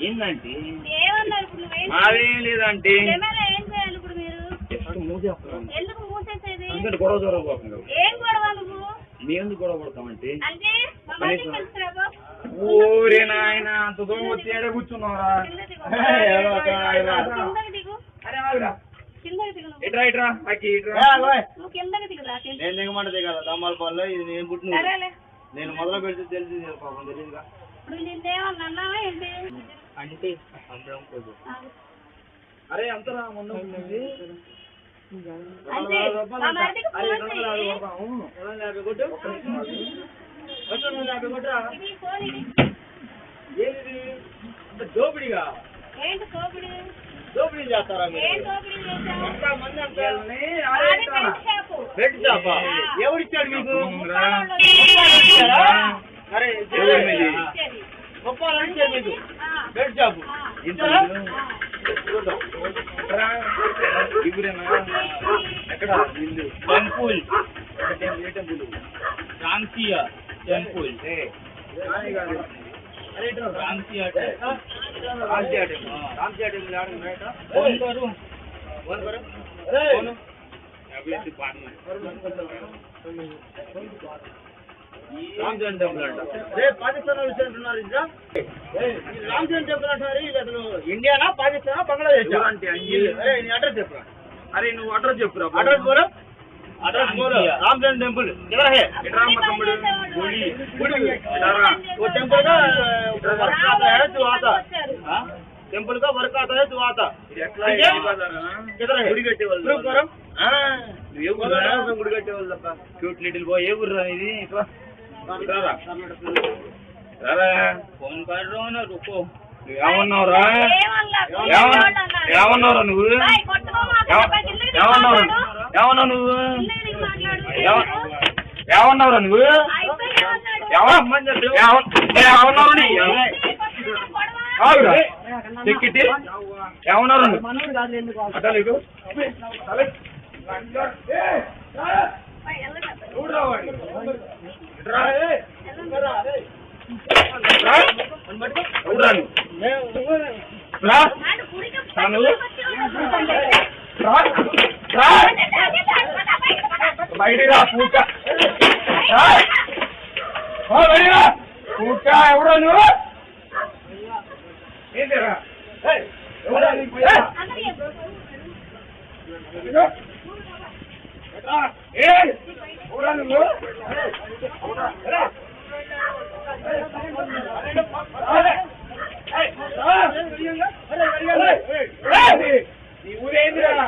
ఏంటంటే అదేం లేదంటే గొడవ జరగబోతుంది. మీ ఎందుకు గొడవ పడతామంటే ఓరే నాయన అంత దూరం వచ్చి ఏడ కూర్చున్నారా? ఇట్రా ఇట్రా నేను దిగమంటదే కదా దమ్మాల పనులు. ఇది నేను పుట్టిన నేను మొదలు పెడితే తెలిసి పాపం తెలియదుగా. అంటే అరే అంతరా మొన్న దోపిడిగా దోపిడీ చేస్తారా? బెడ్ షాపా? ఎవరిచ్చాడు మీకు? అరే గొప్పలు అడిచారు మీకు బెడ్ షాపు. ఎక్కడ temple temple Ramsiya temple Ramsiya phone करूं రామ్జన్ టెంపుల్ అంట. పాకిస్తాన్ అంటున్నారు. రామ్జన్ టెంపుల్ అంటారు. ఇది అసలు ఇండియానా పాకిస్తానా బంగ్లాదేశ్ అంటే అడ్రస్ చెప్పురా. అరే నువ్వు అడ్రస్ చెప్పురా. అడ్రస్ बोलो अड्रेस बोलो. रामजन टेम्पल किधर है? वो टेम्पल का वर्क आता है तो आता टेम्पल का वर्क आता है तो आता किधर है? प्रूफ करो. गुड़ी कट्टे వాళ్ళ క్యూట్ లిటిల్ బాయ్. ఏ ఊర్రా ఇది? ఫోన్ కర్రో నా రుకో. ఏమన్నావురా? ఏమన్నావురా నువ్వు? ఏమన్నావు నువ్వు? ఏమన్నావురా నువ్వు? టికెట్ ఏమన్నారు? బయటగా పూట పూట ఎవడో నువ్వు? ఏంటిరా ఎవడా నువ్వు? నీ ఊరేందిరా?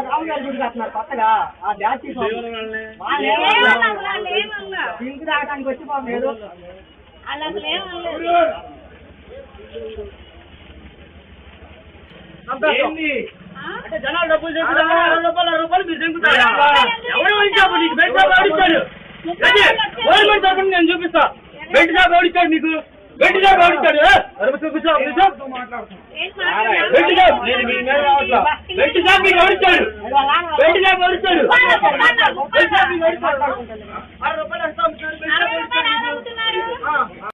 రావు గారు గుడికి వస్తున్నారు కొత్తగా. ఆ డ్యాన్స్ పింక్ తాగడానికి వచ్చి పాపం లేదు. అంటే జనాలు డబ్బులు రూపాయలు మీరు దింపుతారు. ఎవరు నీకు బెడ్ షాప్ ఎవరిచ్చాడు? గవర్నమెంట్ తరఫున నేను చూపిస్తా. బెడ్ షాప్ ఎవరిచ్చాడు నీకు? బెడ్ షాప్ ఎవరిచ్చాడు? చూపించా. బెడ్ షాప్ నేను మీ మీద రావట్లా. బెడ్ షాప్ మీకు ఎవరిచ్చాడు? బెడ్ షాప్ ఎవరిచ్చాడు? బెడ్ షాప్ మీకు ఎవరిచ్చాడు?